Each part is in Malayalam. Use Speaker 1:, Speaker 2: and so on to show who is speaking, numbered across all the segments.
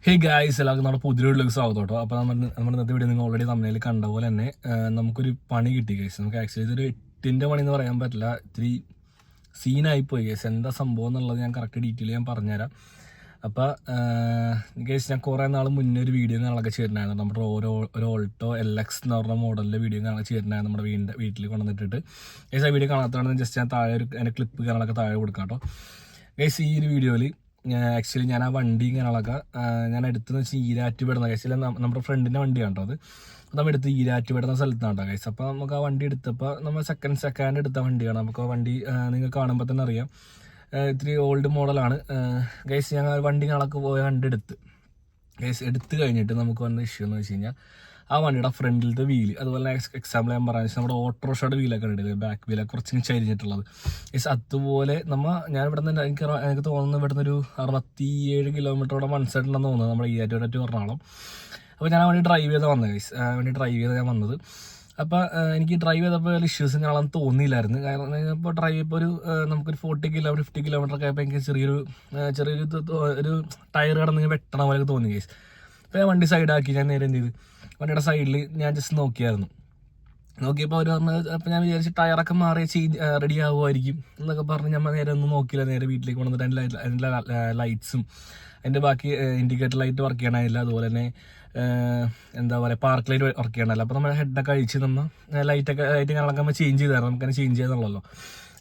Speaker 1: ഹേ ഗായ്സ്, എല്ലാവർക്കും നമ്മുടെ പുതിയ വീട്ടിലേക്ക് സ്വാഗതം കേട്ടോ. അപ്പോൾ നമ്മുടെ ഇന്നത്തെ വീഡിയോ നിങ്ങൾ ഓൾറെഡി തമ്മിൽ കണ്ട പോലെ തന്നെ നമുക്കൊരു പണി കിട്ടി ഗൈസ്. നമുക്ക് ആക്ച്വലി ഇതൊരു 8ന്റെ പണി എന്ന് പറയാൻ പറ്റില്ല, ഇത്തിരി സീനായിപ്പോയി ഗൈസ്. എന്താ സംഭവം എന്നുള്ളത് ഞാൻ കറക്റ്റ് ഡീറ്റെയിൽ ഞാൻ പറഞ്ഞുതരാം. അപ്പോൾ ഗൈസ്, ഞാൻ കുറേ നാൾ മുന്നേ ഒരു വീഡിയോ കാണാനൊക്കെ ചെയ്തിട്ടുണ്ടായിരുന്നു. നമ്മുടെ ഒരു ഓൾട്ടോ LX എന്ന് പറഞ്ഞ മോഡലിൻ്റെ വീഡിയോ കാണാൻ ചെയ്തിട്ടുണ്ടായിരുന്നു നമ്മുടെ വീട്ടിൽ കൊണ്ടുവന്നിട്ടിട്ട്. ഗൈസ്, ആ വീഡിയോ കാണാത്തതാണ് ജസ്റ്റ് ഞാൻ താഴെ അതിൻ്റെ ക്ലിപ്പ് കാണാനൊക്കെ താഴെ കൊടുക്കാം കേട്ടോ. ഗൈസ്, ഈ ഒരു വീഡിയോയിൽ ആക്ച്വലി ഞാൻ ആ വണ്ടി കാര്യങ്ങളൊക്കെ ഞാൻ എടുത്തെന്ന് വെച്ചാൽ ഈരാറ്റുപേടുന്ന ആക്ച്വലി നമ്മുടെ ഫ്രണ്ടിൻ്റെ വണ്ടിയാണ് കേട്ടോ. അത് നമ്മൾ എടുത്ത് ഈരാറ്റുപേടുന്ന സ്ഥലത്താണ് കേട്ടോ ഗൈസ്. അപ്പോൾ നമുക്ക് ആ വണ്ടി എടുത്തപ്പോൾ നമ്മൾ സെക്കൻഡ് എടുത്ത വണ്ടിയാണ്. നമുക്ക് ആ വണ്ടി നിങ്ങൾ കാണുമ്പോൾ തന്നെ അറിയാം, ഇത്തിരി ഓൾഡ് മോഡലാണ് ഗൈസ്. ഞാൻ വണ്ടി കാണാനൊക്കെ പോയ വണ്ടി എടുത്ത് കഴിഞ്ഞിട്ട് നമുക്ക് വന്ന ഇഷ്യൂ എന്ന് വെച്ച് കഴിഞ്ഞാൽ ആ വണ്ടിയുടെ ഫ്രണ്ടിലത്തെ വീല്, അതുപോലെ എക്സാമ്പിൾ ഞാൻ പറയാൻ വെച്ചാൽ നമ്മുടെ ഓട്ടോറിക്ഷയുടെ വീലൊക്കെ ഉണ്ട്, ബാക്ക് വീലൊക്കെ കുറച്ച് ചരിഞ്ഞിട്ടുള്ളത്. യെസ്, അതുപോലെ ഞാൻ ഇവിടെ നിന്ന് എനിക്ക് തോന്നുന്നു ഇവിടുന്ന് ഒരു 67 കിലോമീറ്ററോടെ വൺ സൈഡ് ഉണ്ടെന്ന് തോന്നുന്നത് നമ്മുടെ ഈരാറ്റുപേട ടു എറണാകുളം. അപ്പോൾ ഞാൻ ആ വണ്ടി ഡ്രൈവ് ചെയ്താൽ വന്നത് ഗൈസ്. വണ്ടി ഡ്രൈവ് ചെയ്താൽ ഞാൻ വന്നത്. അപ്പോൾ എനിക്ക് ഡ്രൈവ് ചെയ്തപ്പോൾ വലിയ ഇഷ്യൂസ് കാണാൻ തോന്നിയില്ലായിരുന്നു. കാരണം ഇപ്പോൾ ഡ്രൈവ് ഇപ്പോൾ നമുക്കൊരു 50 കിലോമീറ്റർ ഒക്കെ ആയപ്പോൾ എനിക്ക് ചെറിയൊരു ടയർ കിടന്ന് വെട്ടണ പോലെ തോന്നി ഗൈസ്. അപ്പോൾ ഞാൻ വണ്ടി സൈഡാക്കി ഞാൻ നേരെ എന്ത് ചെയ്ത് വണ്ടിയുടെ സൈഡിൽ ഞാൻ ജസ്റ്റ് നോക്കിയപ്പോൾ അവർ പറഞ്ഞത്, അപ്പോൾ ഞാൻ വിചാരിച്ചു ടയറൊക്കെ മാറി റെഡി ആവുമായിരിക്കും എന്നൊക്കെ പറഞ്ഞ് ഞാൻ നേരെ ഒന്നും നോക്കിയില്ല. നേരെ വീട്ടിലേക്ക് കൊണ്ടുവന്നിട്ട് അതിൻ്റെ ലൈറ്റ്സും അതിൻ്റെ ബാക്കി ഇൻഡിക്കേറ്റർ ലൈറ്റ് വർക്ക് ചെയ്യണമില്ല, അതുപോലെ തന്നെ എന്താ പറയുക പാർക്ക് ലൈറ്റ് വർക്ക് ചെയ്യണമല്ലോ. അപ്പോൾ നമ്മൾ ഹെഡൊക്കെ അഴിച്ച് നമ്മൾ ലൈറ്റ് കാണാനൊക്കെ നമ്മൾ ചേഞ്ച് ചെയ്തായിരുന്നു. നമുക്കതിനെ ചേഞ്ച് ചെയ്തെന്നുള്ളല്ലോ,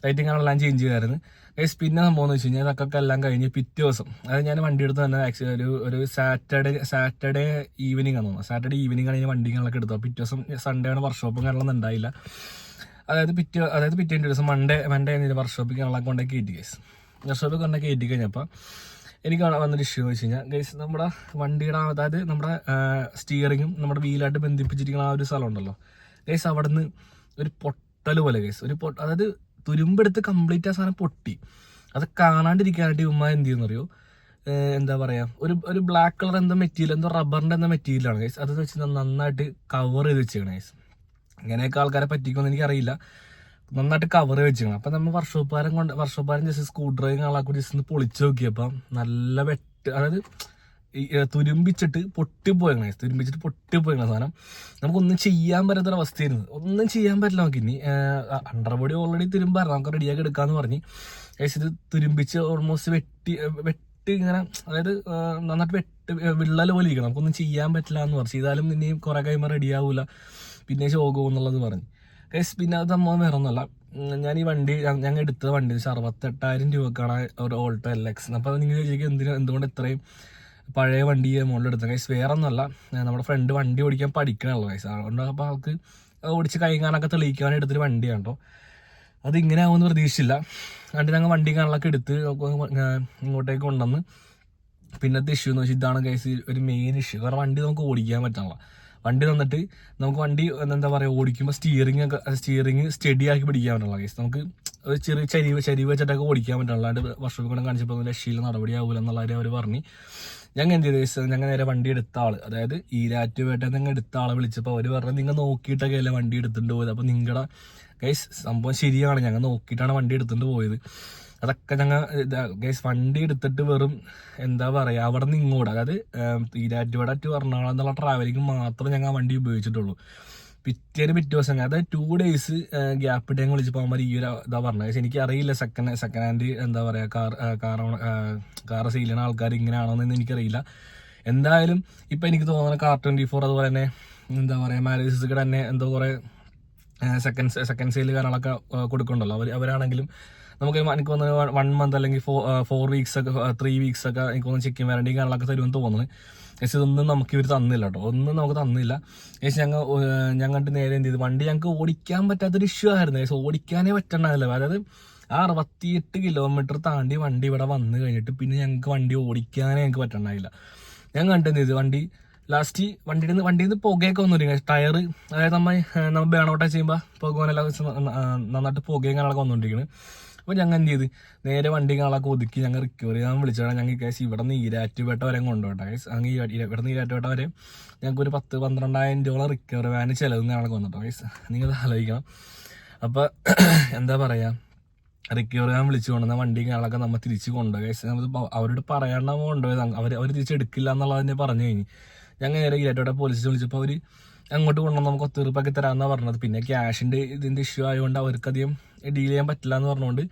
Speaker 1: ലൈറ്റിംഗ് കാണാനെല്ലാം ചേഞ്ച് ചെയ്തായിരുന്നു ഗൈസ്. പിന്നെ സംഭവം എന്ന് വെച്ച് കഴിഞ്ഞാൽ അതൊക്കെ എല്ലാം കഴിഞ്ഞ് പിറ്റേ ദിവസം, അത് ഞാൻ വണ്ടി എടുത്ത് തന്നെ ആക്ച്വലി ഒരു സാറ്റർഡേ ഈവനിങ് ആണ് തോന്നുന്നത്. സാറ്റർഡേ ഈവനിങ് ആണ് ഞാൻ വണ്ടി കാണാനൊക്കെ എടുത്തത്. പിറ്റേ ദിവസം സൺഡേ ആണ് വർക്ക്ഷോപ്പും കാണാനൊന്നും ഉണ്ടായില്ല. പിറ്റേൻ്റെ ദിവസം മൺഡേ വർക്ക്ഷോപ്പിൽ കാണാനൊക്കെ കൊണ്ടേ കയറ്റി ഗൈസ്. വർക്ക്ഷോപ്പിൽ കൊണ്ടേ കയറ്റി കഴിഞ്ഞപ്പോൾ എനിക്ക് വന്നൊരു ഇഷ്യൂ എന്ന് വെച്ച് കഴിഞ്ഞാൽ ഗൈസ്, നമ്മുടെ വണ്ടിയുടെ അതായത് നമ്മുടെ സ്റ്റിയറിങ്ങും നമ്മുടെ വീലായിട്ട് ബന്ധിപ്പിച്ചിരിക്കുന്ന ആ ഒരു സ്ഥലം ഉണ്ടല്ലോ ഗൈസ്, അവിടെ നിന്ന് ഒരു പൊട്ടൽ പോലെ ഗൈസ്, അതായത് തുരുമ്പെടുത്ത് കംപ്ലീറ്റ് ആ സാധനം പൊട്ടി. അത് കാണാണ്ടിരിക്കാനായിട്ട് ഉമ്മ എന്ത് ചെയ്യുന്നറിയോ, എന്താ പറയുക, ഒരു ബ്ലാക്ക് കളർ എന്തോ റബ്ബറിൻ്റെ മെറ്റീരിയലാണ് ഗൈസ്. അത് വെച്ച് നന്നായിട്ട് കവർ ചെയ്ത് വെച്ചേക്കണം ഗൈസ്. ഇങ്ങനെയൊക്കെ ആൾക്കാരെ പറ്റിക്കുമെന്ന് എനിക്കറിയില്ല, നന്നായിട്ട് കവർ വെച്ചേക്കണം. അപ്പം നമ്മൾ വർഷോപ്പാരൻ ജസ്റ്റ് സ്ക്രൂ ഡ്രൈവിംഗ് ആളാക്കി ജസ്റ്റ് ഒന്ന് പൊളിച്ച് നോക്കിയപ്പം നല്ല അതായത് തുരുമ്പിച്ചിട്ട് പൊട്ടിപ്പോയങ്ങനെ സാധനം. നമുക്കൊന്നും ചെയ്യാൻ പറ്റാത്തൊരവസ്ഥയായിരുന്നു, ഒന്നും ചെയ്യാൻ പറ്റില്ല. നമുക്ക് ഇനി അണ്ടർബോഡി ഓൾറെഡി തുരുമ്പായിരുന്നു, നമുക്ക് റെഡിയാക്കി എടുക്കാമെന്ന് പറഞ്ഞ് ഗൈസ് ഇത് തുരുമ്പിച്ച് ഓൾമോസ്റ്റ് വെട്ടി ഇങ്ങനെ, അതായത് നന്നായിട്ട് വിള്ളൽ പോലെ ഇരിക്കണം. നമുക്കൊന്നും ചെയ്യാൻ പറ്റില്ല എന്ന് പറഞ്ഞു. ചെയ്താലും ഇനിയും കുറേ കഴിയുമ്പോൾ റെഡിയാവില്ല, പിന്നെ ശോകവും എന്നുള്ളത് പറഞ്ഞു ഗൈസ്. പിന്നെ അത് സംഭവം വേറെ ഒന്നുമല്ല, ഞാൻ ഈ വണ്ടി ഞങ്ങൾ എടുത്ത വണ്ടി 68,000 രൂപക്കാണ് ഒരു ഓൾട്ടോ LX. അപ്പോൾ നിങ്ങൾ ചോദിക്കും എന്തുകൊണ്ട് ഇത്രയും പഴയ വണ്ടിയെ മുകളിലെടുത്ത ഗൈസ്? വേറെ ഒന്നുമല്ല, നമ്മുടെ ഫ്രണ്ട് വണ്ടി ഓടിക്കാൻ പഠിക്കണമല്ലോ ഗൈസ്. അതുകൊണ്ട് അപ്പോൾ അവൾക്ക് ഓടിച്ച് കൈകാണൊക്കെ തെളിയിക്കാൻ എടുത്തൊരു വണ്ടിയാണ് കേട്ടോ. അതിങ്ങനെ ആവുമെന്ന് പ്രതീക്ഷിച്ചില്ല. എന്നിട്ട് ഞങ്ങൾ വണ്ടി കാണാനൊക്കെ എടുത്ത് ഇങ്ങോട്ടേക്ക് കൊണ്ടുവന്ന് പിന്നത്തെ ഇഷ്യൂ എന്ന് വെച്ചാൽ ഇതാണ് ഗൈസ് ഒരു മെയിൻ ഇഷ്യൂ. കാരണം വണ്ടി നമുക്ക് ഓടിക്കാൻ പറ്റണല്ലോ. വണ്ടി തന്നിട്ട് നമുക്ക് വണ്ടി എന്താ പറയുക, ഓടിക്കുമ്പോൾ സ്റ്റിയറിങ് സ്റ്റഡി ആക്കി പിടിക്കാൻ പറ്റണല്ലോ ഗൈസ്. നമുക്ക് ഒരു ചെറിയ ചരിവ് വെച്ചിട്ടൊക്കെ ഓടിക്കാൻ പറ്റണല്ലോ. അല്ലാണ്ട് വർഷത്തിൽ കൂടെ കാണിച്ചപ്പോൾ രക്ഷയിൽ നടപടിയാവില്ല എന്നുള്ള കാര്യം അവർ പറഞ്ഞ് ഞങ്ങൾ എന്ത് ചെയ്തു, ഞങ്ങൾ നേരെ വണ്ടി എടുത്ത ആൾ, അതായത് ഈരാറ്റുപേട്ടയിൽ നിങ്ങൾ എടുത്ത ആളെ വിളിച്ചപ്പോൾ അവർ പറഞ്ഞു നിങ്ങൾ നോക്കിയിട്ടൊക്കെ അല്ലേ വണ്ടി എടുത്തിട്ട് പോയത്. അപ്പോൾ നിങ്ങളുടെ ഗൈസ് സംഭവം ശരിയാണ്, ഞങ്ങൾ നോക്കിയിട്ടാണ് വണ്ടി എടുത്തിട്ട് പോയത്. അതൊക്കെ ഞങ്ങൾ ഗൈസ് വണ്ടി എടുത്തിട്ട് വെറും എന്താ പറയുക അവിടെ നിന്ന് ഇങ്ങോട്ട്, അതായത് ഈരാറ്റുപേട ടു എറണാകുളം എന്നുള്ള ട്രാവലിംഗ് മാത്രമേ ഞങ്ങൾ ആ വണ്ടി ഉപയോഗിച്ചിട്ടുള്ളൂ. പിറ്റേ ദിവസം അതായത് 2 days ഗ്യാപ്പ് ഇട്ട് ഞങ്ങൾ വിളിച്ചപ്പോൾ അവന്മാർ ഈ ഒരു ഇതാ പറഞ്ഞത്. പക്ഷെ എനിക്കറിയില്ല സെക്കൻഡ് ഹാൻഡ് എന്താ പറയുക കാർ സെയിൽ ചെയ്യുന്ന ആൾക്കാർ ഇങ്ങനെയാണോന്ന് എനിക്കറിയില്ല. എന്തായാലും ഇപ്പം എനിക്ക് തോന്നുന്നത് Car24 അതുപോലെ തന്നെ എന്താ പറയുക മാരേജസ് തന്നെ എന്തോ കുറേ സെക്കൻഡ് സെയിൽ കാര്യങ്ങളൊക്കെ കൊടുക്കുന്നുണ്ടല്ലോ. അവരാണെങ്കിലും എനിക്ക് തോന്നുന്നത് 1 month അല്ലെങ്കിൽ 4 weeks ഒക്കെ 3 weeks ഒക്കെ എനിക്ക് തോന്നുന്നു ചെക്കിങ് വാറണ്ടിയും കാര്യങ്ങളൊക്കെ തരുമെന്ന് തോന്നുന്നത്. പക്ഷേ ഇതൊന്നും നമുക്ക് ഇവർ തന്നില്ല കേട്ടോ, ഒന്നും നമുക്ക് തന്നില്ല. പക്ഷേ ഞങ്ങൾക്ക് നേരെ എന്ത് ചെയ്തു, വണ്ടി ഞങ്ങൾക്ക് ഓടിക്കാൻ പറ്റാത്തൊരു ഇഷ്യൂ ആയിരുന്നു. പക്ഷേ ഓടിക്കാനേ പറ്റണ്ടാവില്ല. അതായത് ആ 68 കിലോമീറ്റർ താണ്ടി വണ്ടി ഇവിടെ വന്നു കഴിഞ്ഞിട്ട് പിന്നെ ഞങ്ങൾക്ക് വണ്ടി ഓടിക്കാനേ ഞങ്ങൾക്ക് പറ്റണ്ടാവില്ല. ഞാൻ കണ്ടെന്ത് ചെയ്തു, വണ്ടി ലാസ്റ്റ് വണ്ടിയിൽ നിന്ന് പുകയൊക്കെ വന്നുകൊണ്ടിരിക്കുക. ടയർ അതായത് നമ്മൾ ബേണൗട്ടൊക്കെ ചെയ്യുമ്പോൾ പുകവനെല്ലാം നന്നായിട്ട് പുകയും കാണാനൊക്കെ വന്നുകൊണ്ടിരിക്കുന്നത്. അപ്പോൾ ഞങ്ങൾ എന്ത് ചെയ്ത് നേരെ വണ്ടി കാണാനൊക്കെ ഒതുക്കി ഞങ്ങൾ റിക്കവർ ചെയ്യാൻ വിളിച്ചാണ്. ഞങ്ങൾ കേസ് ഇവിടെ നിന്ന് ഈരാറ്റുപേട്ട വരെ കൊണ്ടുപോട്ടെ കേസ്. അങ്ങനെ ഇവിടെ നിന്ന് ഈരാറ്റുപേട്ട വരെ ഞങ്ങൾക്ക് ഒരു 10-12,000 രൂപ റിക്കവർ വാന് ചിലവും കാണാനൊക്കെ വന്നിട്ടോ കേസ്. നിങ്ങൾ ആലോചിക്കണം. അപ്പോൾ എന്താ പറയുക, റിക്കവർ ചെയ്യാൻ വിളിച്ചു കൊണ്ടുവന്ന വണ്ടിയും കാര്യങ്ങളൊക്കെ നമ്മൾ തിരിച്ച് കൊണ്ടുപോയി. അവരോട് പറയാണ്ട് നമ്മൾ കൊണ്ടുപോയത്. അവർ തിരിച്ചെടുക്കില്ല എന്നുള്ളത് തന്നെ പറഞ്ഞു കഴിഞ്ഞ് ഞങ്ങൾ നേരെ ഈരാറ്റോടെ പോലീസിൽ വിളിച്ചപ്പോൾ അവർ അങ്ങോട്ട് കൊണ്ടുവന്ന് നമുക്ക് ഒത്തുതീർപ്പാക്കി തരാമെന്നാണ് പറഞ്ഞത്. പിന്നെ ക്യാഷിൻ്റെ ഇതിൻ്റെ ഇഷ്യൂ ആയതുകൊണ്ട് അവർക്കധികം ഡീൽ ചെയ്യാൻ പറ്റില്ല എന്ന് പറഞ്ഞുകൊണ്ട്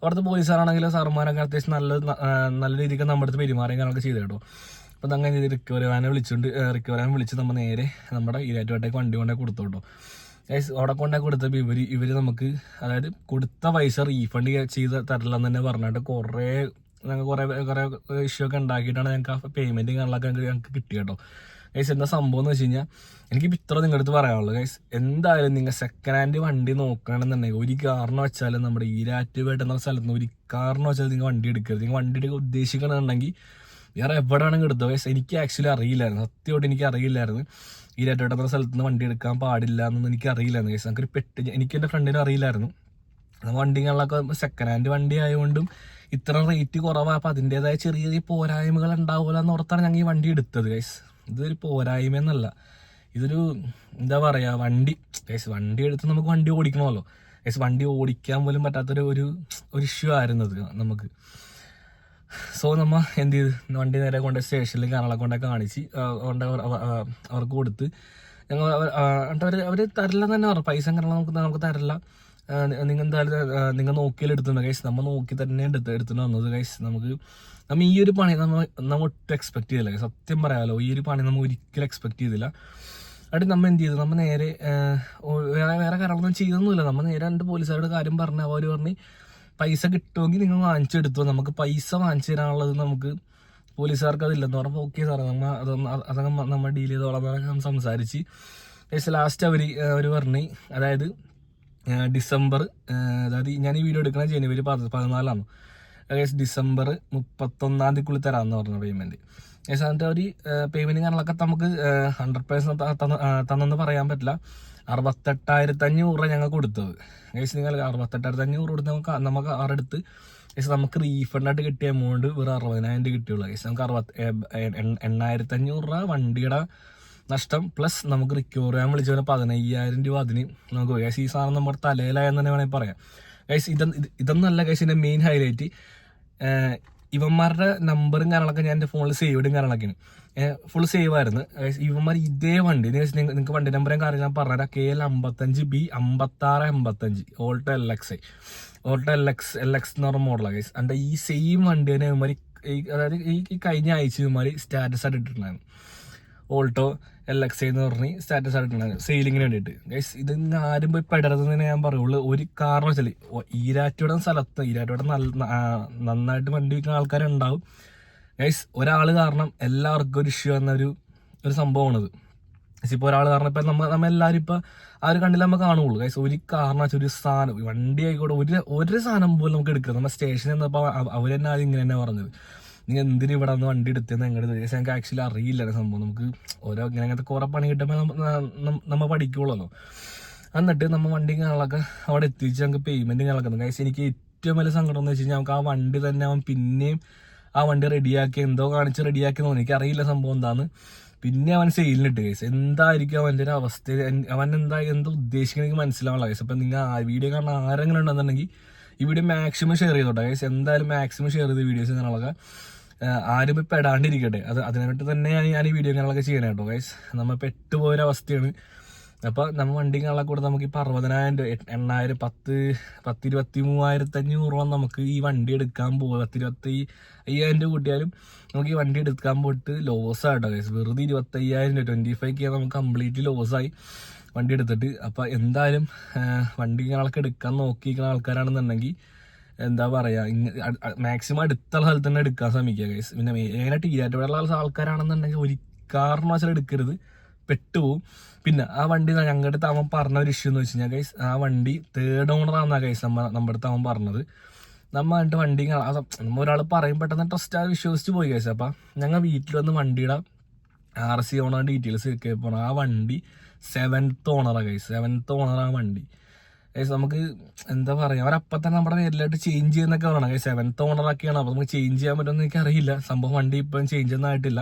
Speaker 1: അവിടുത്തെ പോലീസുകാരാണെങ്കിലും സാറുമാരൊക്കെ അത്യാവശ്യം നല്ല രീതിക്ക് നമ്മുടെ അടുത്ത് പെരുമാറിയും കാര്യങ്ങളൊക്കെ ചെയ്തു കേട്ടോ. അപ്പം അങ്ങനെ ചെയ്ത് റിക്കവറി വാനെ വിളിച്ച് നമ്മൾ നേരെ നമ്മുടെ ഈരാറ്റുപേട്ടേക്ക് വണ്ടി കൊണ്ടേ കൊടുത്തു കേട്ടോ. അവിടെ കൊണ്ടേ കൊടുത്തപ്പോൾ ഇവർ നമുക്ക് അതായത് കൊടുത്ത പൈസ റീഫണ്ട് ചെയ്ത് തരില്ല എന്ന് തന്നെ പറഞ്ഞിട്ട് ഞങ്ങൾ കുറേ ഇഷ്യൂ ഒക്കെ ഉണ്ടാക്കിയിട്ടാണ് ഞങ്ങൾക്ക് ആ പേയ്മെൻറ്റും കാര്യങ്ങളൊക്കെ ഞങ്ങൾക്ക് കിട്ടി കേട്ടോ. എന്താ സംഭവം എന്ന് വെച്ച് കഴിഞ്ഞാൽ എനിക്കിപ്പോൾ ഇത്ര നിങ്ങളുടെ അടുത്ത് പറയാനുള്ളൂ. എന്തായാലും നിങ്ങൾ സെക്കൻഡ് ഹാൻഡ് വണ്ടി നോക്കുകയാണെന്നുണ്ടെങ്കിൽ ഒരു കാരണം വെച്ചാലും നമ്മുടെ ഈരാറ്റുപേട്ട എന്ന സ്ഥലത്ത് നിന്ന് ഒരു കാരണം വെച്ചാൽ നിങ്ങൾ വണ്ടി എടുക്കരുത്. നിങ്ങൾ വണ്ടി എടുക്കാൻ ഉദ്ദേശിക്കണമെന്നുണ്ടെങ്കിൽ വേറെ എവിടെ വേണമെങ്കിൽ എടുത്തോ. എനിക്ക് ആക്ച്വലി അറിയില്ലായിരുന്നു, സത്യമായിട്ട് എനിക്ക് അറിയില്ലായിരുന്നു ഈരാറ്റുപേട്ട എന്ന സ്ഥലത്ത് നിന്ന് വണ്ടി എടുക്കാൻ പാടില്ല എന്നൊന്നും എനിക്ക് അറിയില്ലായിരുന്നു. എനിക്ക് എൻ്റെ ഫ്രണ്ടിനും അറിയില്ലായിരുന്നു. വണ്ടികളൊക്കെ സെക്കൻഡ് ഹാൻഡ് വണ്ടി ആയതുകൊണ്ടും ഇത്ര റേറ്റ് കുറവാണ്. അപ്പം അതിൻ്റെതായ ചെറിയ ചെറിയ പോരായ്മകൾ ഉണ്ടാവില്ല എന്ന് ഓർത്താണ് ഞങ്ങൾ ഈ വണ്ടി എടുത്തത്. ഇതൊരു പോരായ്മ എന്നല്ല, ഇതൊരു എന്താ പറയുക, വണ്ടി എടുത്ത് നമുക്ക് വണ്ടി ഓടിക്കണമല്ലോ. വണ്ടി ഓടിക്കാൻ പോലും പറ്റാത്തൊരു ഒരു ഇഷ്യൂ ആയിരുന്നു അത് നമുക്ക്. സോ നമ്മൾ എന്ത് ചെയ്ത് വണ്ടി നേരെ കൊണ്ട് സ്റ്റേഷനിൽ കാര്യങ്ങളൊക്കെ കൊണ്ടൊക്കെ കാണിച്ച് അവർക്ക് കൊടുത്ത് ഞങ്ങൾ അവർ തരില്ലെന്ന് തന്നെ പറഞ്ഞു. പൈസ കാര്യങ്ങൾ നമുക്ക് തരില്ല, നിങ്ങൾ എന്തായാലും നിങ്ങൾ നോക്കിയാലും എടുത്തിട്ടുണ്ട്. നമ്മൾ നോക്കി തന്നെ എടുത്തിട്ട് വന്നത്. നമ്മൾ ഈ ഒരു പണി നമ്മൾ ഒട്ടും എക്സ്പെക്ട് ചെയ്തില്ല. സത്യം പറയാമല്ലോ, ഈ ഒരു പണി നമ്മൾ ഒരിക്കലും എക്സ്പെക്ട് ചെയ്തില്ല. അവിടെ നമ്മൾ എന്ത് ചെയ്തു, നമ്മൾ നേരെ വേറെ കാര്യങ്ങളൊന്നും ചെയ്തൊന്നുമില്ല. നമ്മൾ നേരെ രണ്ട് പോലീസുകാരുടെ കാര്യം പറഞ്ഞു. അവർ പറഞ്ഞ് പൈസ കിട്ടുമെങ്കിൽ നിങ്ങൾ വാങ്ങിച്ചെടുത്തോ, നമുക്ക് പൈസ വാങ്ങിച്ചു തരാനുള്ളത് നമുക്ക് പോലീസുകാർക്ക് അതില്ലെന്ന് പറഞ്ഞപ്പോൾ ഓക്കെ സാറേ അതൊക്കെ നമ്മൾ ഡീൽ ചെയ്തോളാം സംസാരിച്ച്. ലാസ്റ്റ് അവർ പറഞ്ഞ് അതായത് ഡിസംബർ, അതായത് ഞാൻ ഈ വീഡിയോ എടുക്കുന്ന ജനുവരി 14 ഡിസംബർ 31 തരാമെന്ന് പറഞ്ഞു പേയ്മെൻറ്റ്. എന്നിട്ട് അവർ പേയ്മെൻറ്റ് കാര്യങ്ങളൊക്കെ നമുക്ക് 100% തന്നെന്ന് പറയാൻ പറ്റില്ല. 68,500 ഞങ്ങൾ കൊടുത്തത്. നിങ്ങൾ 68,500 കൊടുത്ത് നമുക്ക് അവരെടുത്ത് നമുക്ക് റീഫണ്ടായിട്ട് കിട്ടിയ എമൗണ്ട് വെറും 60,000 കിട്ടിയുള്ളൂ. നമുക്ക് 8,500 വണ്ടിയുടെ നഷ്ടം പ്ലസ് നമുക്ക് റിക്കവർ ചെയ്യാൻ വിളിച്ചു 15,000 രൂപ അതിന് നമുക്ക് പോയി. ഈ സാധനം നമ്മുടെ തലയിലായെന്ന് തന്നെ വേണമെങ്കിൽ പറയാം. ഇതൊന്നല്ല ഇതിൻ്റെ മെയിൻ ഹൈലൈറ്റ്. ഇവന്മാരുടെ നമ്പറും കാര്യങ്ങളൊക്കെ ഞാൻ എൻ്റെ ഫോണിൽ സേവ്ഡും കാര്യങ്ങളൊക്കെയാണ്, ഫുൾ സേവ് ആയിരുന്നു. ഇവന്മാർ ഇതേ വണ്ടി നിങ്ങൾക്ക് വണ്ടി നമ്പറും കാര്യം ഞാൻ പറഞ്ഞുതരാം. KL55B 5685 ഓൾട്ടോ LX എന്ന് പറഞ്ഞ മോഡലാണ്. എൻ്റെ ഈ സെയിം വണ്ടി തന്നെ ഇവന്മാർ അതായത് ഈ കഴിഞ്ഞ ആഴ്ച ഇവന്മാർ സ്റ്റാറ്റസ് ആയിട്ട് ഇട്ടിട്ടുണ്ടായിരുന്നു. ഓൾട്ടോ LX എന്ന് പറഞ്ഞ് സ്റ്റാറ്റസ് ആയിട്ടുണ്ടായിരുന്നു സെയിലിങ്ങിന് വേണ്ടിയിട്ട്. ഇത് ആരും പോയി പെടരുതെന്ന് ഞാൻ പറയുള്ളൂ. ഒരു കാരണം വെച്ചാൽ ഈരാറ്റുപേട്ട സ്ഥലത്ത് നന്നായിട്ട് വണ്ടി വിൽക്കുന്ന ആൾക്കാരുണ്ടാവും. ഒരാൾ കാരണം എല്ലാവർക്കും ഒരു ഇഷ്യൂ എന്നൊരു സംഭവമാണിത്. ഇപ്പോൾ ഒരാൾ കാരണം ഇപ്പം നമ്മൾ എല്ലാവരും ഇപ്പം ആ ഒരു കണ്ടില്ല നമ്മൾ കാണുള്ളൂ. ഒരു കാരണം വെച്ചാൽ ഒരു സാധനം വണ്ടി ആയിക്കോട്ടെ ഒരു സാധനം പോലും നമുക്ക് എടുക്കുക. നമ്മൾ സ്റ്റേഷനിൽ നിന്നപ്പോൾ അവർ തന്നെ ആദ്യം ഇങ്ങനെ തന്നെ പറഞ്ഞത്, നിങ്ങൾ എന്തിനും ഇവിടെ നിന്ന് വണ്ടി എടുത്തെന്ന് എങ്ങോട്ട് ഞങ്ങൾക്ക് ആക്ച്വലി അറിയില്ല സംഭവം. നമുക്ക് ഇങ്ങനത്തെ കുറേ പണി കിട്ടുമ്പോൾ നമ്മൾ പഠിക്കുള്ളൂ. എന്നിട്ട് നമ്മൾ വണ്ടി കാര്യങ്ങളൊക്കെ അവിടെ എത്തിച്ച് ഞങ്ങൾക്ക് പേയ്മെൻറ്റ് കാര്യങ്ങളൊക്കെ. എനിക്ക് ഏറ്റവും വലിയ സങ്കടം എന്ന് വെച്ച് കഴിഞ്ഞാൽ നമുക്ക് ആ വണ്ടി തന്നെ അവൻ പിന്നെയും ആ വണ്ടി റെഡിയാക്കി എന്തോ കാണിച്ച് റെഡിയാക്കി തോന്നി. എനിക്കറിയില്ല സംഭവം എന്താന്ന്. പിന്നെ അവൻ സെയിലിനിട്ട് എന്തായിരിക്കും അവൻ്റെ ഒരു അവസ്ഥ, അവൻ എന്തോ ഉദ്ദേശിക്കുന്നത് മനസ്സിലാവുള്ള. അപ്പം നിങ്ങൾ ആ വീഡിയോ കാണാൻ ആരെങ്കിലും ഉണ്ടെന്നുണ്ടെങ്കിൽ ഈ വീഡിയോ മാക്സിമം ഷെയർ ചെയ്തോട്ടെ. എന്തായാലും മാക്സിമം ഷെയർ ചെയ്ത് വീഡിയോസ് കാര്യങ്ങളൊക്കെ ആരും ഇപ്പോൾ പെടാണ്ടിരിക്കട്ടെ. അതിനായിട്ട് തന്നെ ഞാൻ ഈ വീഡിയോ കാര്യങ്ങളൊക്കെ ചെയ്യണം കേട്ടോ. നമ്മൾ പെട്ടുപോയൊരവസ്ഥയാണ്. അപ്പോൾ നമ്മൾ വണ്ടി കാര്യങ്ങളൊക്കെ കൂടെ നമുക്കിപ്പോൾ 60,000 23,500 നമുക്ക് ഈ വണ്ടി എടുക്കാൻ പോകും. 25,000 കൂട്ടിയാലും നമുക്ക് ഈ വണ്ടി എടുക്കാൻ പോയിട്ട് ലോസായിട്ടോ. വെറുതെ 25,000 25K നമുക്ക് കംപ്ലീറ്റ്ലി ലോസായി വണ്ടി എടുത്തിട്ട്. അപ്പോൾ എന്തായാലും വണ്ടി കാര്യങ്ങളൊക്കെ എടുക്കാൻ നോക്കിയിരിക്കുന്ന ആൾക്കാരാണെന്നുണ്ടെങ്കിൽ എന്താ പറയുക, മാക്സിമം അടുത്തുള്ള സ്ഥലത്ത് തന്നെ എടുക്കാൻ ശ്രമിക്കുക. പിന്നെ മെയിനായിട്ട് ഈരാറ്റുപേട്ടയുള്ള ആൾക്കാരാണെന്നുണ്ടെങ്കിൽ ഒരു കാരണവശാലും എടുക്കരുത്, പെട്ടുപോകും. പിന്നെ ആ വണ്ടി ഞങ്ങളുടെ അടുത്ത് അവൻ പറഞ്ഞ ഒരു ഇഷ്യൂ എന്ന് വെച്ച് കഴിഞ്ഞാൽ ആ വണ്ടി 3rd ഓണറാണെന്നാണ് നമ്മുടെ അടുത്ത് അവൻ പറഞ്ഞത്. നമ്മൾ എന്നിട്ട് വണ്ടി നമ്മൾ ഒരാൾ പറയും പെട്ടെന്ന് ട്രസ്റ്റ് വിശ്വസിച്ച് പോയി. അപ്പം ഞങ്ങൾ വീട്ടിൽ വന്ന് വണ്ടിയുടെ RC ഓണർ ഡീറ്റെയിൽസ് കേൾപ്പോൾ ആ വണ്ടി 7th ഓണറാണ്. 7th ഓണറാണ് വണ്ടി. നമുക്ക് എന്താ പറയുക, അവരപ്പം തന്നെ നമ്മുടെ പേരിലായിട്ട് ചേഞ്ച് ചെയ്യുന്നൊക്കെ പറയണം. 7th ഓണറൊക്കെയാണ്. അപ്പോൾ നമുക്ക് ചേഞ്ച് ചെയ്യാൻ പറ്റുമെന്ന് എനിക്കറിയില്ല. സംഭവം വണ്ടി ഇപ്പം ചേഞ്ച് ഒന്നും ആയിട്ടില്ല.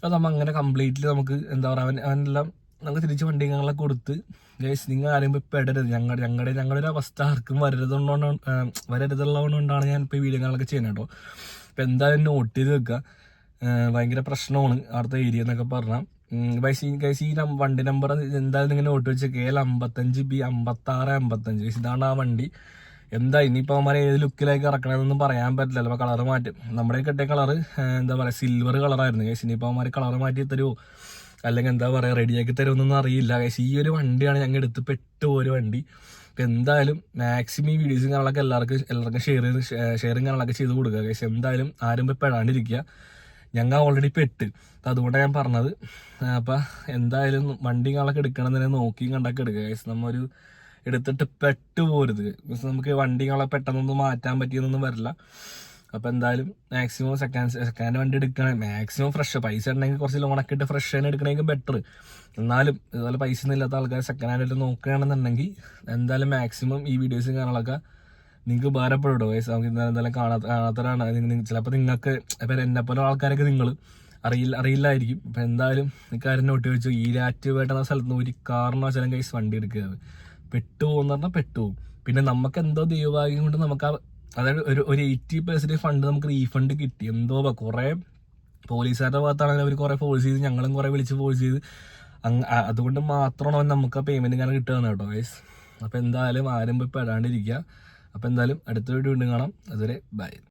Speaker 1: അത് നമ്മൾ അങ്ങനെ കംപ്ലീറ്റ്ലി നമുക്ക് എന്താ പറയുക അവനെല്ലാം നമുക്ക് തിരിച്ച് വണ്ടി ഞങ്ങളൊക്കെ കൊടുത്ത് ഗൈസ് നിങ്ങൾ ആരും ഇപ്പോൾ പെടരുത്. ഞങ്ങളുടെ ഒരു അവസ്ഥ ആർക്കും വരരുതുള്ളതുകൊണ്ടാണ് ഞാൻ ഇപ്പോൾ ഈ വീഡിയോകളൊക്കെ ചെയ്യുന്നത് കേട്ടോ. അപ്പോൾ എന്തായാലും നോട്ട് ചെയ്ത് വെക്കുക. ഭയങ്കര പ്രശ്നമാണ് അവിടുത്തെ ഏരിയ എന്നൊക്കെ പറഞ്ഞാൽ. ഗൈസ് ഈ വണ്ടി നമ്പർ എന്തായാലും നിങ്ങൾ നോട്ട് വെച്ച് KL 55B5655. ഇതാണ് ആ വണ്ടി. എന്താ ഇനിയിപ്പോൾ അവന്മാരെ ഏത് ലുക്കിലേക്ക് ഇറക്കണമെന്നൊന്നും പറയാൻ പറ്റില്ലല്ലോ. അപ്പോൾ കളറ് മാറ്റും. നമ്മുടെ കിട്ടിയ കളറ് എന്താ പറയുക സിൽവർ കളറായിരുന്നു ഗൈസ്. ഇനിയിപ്പോൾ അവന്മാർ കളറ് മാറ്റി തരുമോ അല്ലെങ്കിൽ എന്താ പറയുക റെഡിയാക്കി തരുമെന്നൊന്നും അറിയില്ല ഗൈസ്. ഈ ഒരു വണ്ടിയാണ് ഞങ്ങൾ എടുത്ത് പെട്ടുപോയൊരു വണ്ടി. അപ്പോൾ എന്തായാലും മാക്സിമം ഈ വീഡിയോസും കാണാനൊക്കെ എല്ലാവർക്കും ഷെയറിങ് കാണാനൊക്കെ ചെയ്ത് കൊടുക്കുക ഗൈസ്. എന്തായാലും ആരും ഇപ്പോൾ പെടാണ്ടിരിക്കുക. ഞങ്ങൾ ഓൾറെഡി പെട്ട്. അപ്പം അതുകൊണ്ടാണ് ഞാൻ പറഞ്ഞത്. അപ്പം എന്തായാലും വണ്ടി കാണാനൊക്കെ എടുക്കണമെന്ന് നോക്കിയും കണ്ടൊക്കെ എടുക്കുക ഗൈസ്. നമ്മൊരു എടുത്തിട്ട് പെട്ടുപോരുത്. നമുക്ക് വണ്ടി കാണാൻ പെട്ടെന്നൊന്നും മാറ്റാൻ പറ്റിയെന്നൊന്നും വരില്ല. അപ്പോൾ എന്തായാലും മാക്സിമം സെക്കൻഡ് വണ്ടി എടുക്കണേ. മാക്സിമം ഫ്രഷ് പൈസ ഉണ്ടെങ്കിൽ കുറച്ച് ലോണൊക്കെ ഇട്ട് ഫ്രഷ് തന്നെ എടുക്കണമെങ്കിൽ ബെറ്റർ. എന്നാലും ഇതുപോലെ പൈസ ഒന്നും ഇല്ലാത്ത ആൾക്കാർ സെക്കൻഡ് ഹാൻഡ് നോക്കുകയാണെന്നുണ്ടെങ്കിൽ എന്തായാലും മാക്സിമം ഈ വീഡിയോസും കാണാനൊക്കെ നിങ്ങൾക്ക് ഉപകാരപ്പെടുമോ ഗൈസ്. നമുക്ക് എന്തായാലും കാണാത്തവരാണ് ചിലപ്പോൾ നിങ്ങൾക്ക് ഇപ്പം എന്നെ പോലെ ആൾക്കാരൊക്കെ നിങ്ങൾ അറിയില്ലായിരിക്കും. അപ്പം എന്തായാലും കാര്യം നോട്ട് വെച്ചു. ഈരാറ്റുപേട്ട എന്ന സ്ഥലത്ത് നിന്ന് ഒരു കാരണവശാലും ഗൈസ് വണ്ടി എടുക്കരുത്. പെട്ടുപോകുന്ന പറഞ്ഞാൽ പെട്ടുപോകും. പിന്നെ നമുക്ക് എന്തോ ദൈവഭാഗ്യം കൊണ്ട് നമുക്ക് അതായത് ഒരു 80% ഫണ്ട് നമുക്ക് റീഫണ്ട് കിട്ടി. എന്തോ കുറേ പോലീസുകാരുടെ ഭാഗത്താണെങ്കിൽ അവർ കുറേ ഫോഴ്സ് ചെയ്ത് ഞങ്ങളും കുറേ വിളിച്ച് ഫോഴ്സ് ചെയ്ത് അതുകൊണ്ട് മാത്രമാണ് നമുക്ക് ആ പേയ്മെൻറ്റ് ഇങ്ങനെ കിട്ടുകയാണ് കേട്ടോ ഗൈസ്. അപ്പോൾ എന്തായാലും ആരും പോയി പെടാണ്ടിരിക്കുക. അപ്പോൾ എന്തായാലും അടുത്ത വീഡിയോ വീണ്ടും കാണാം. അതുവരെ ബൈ.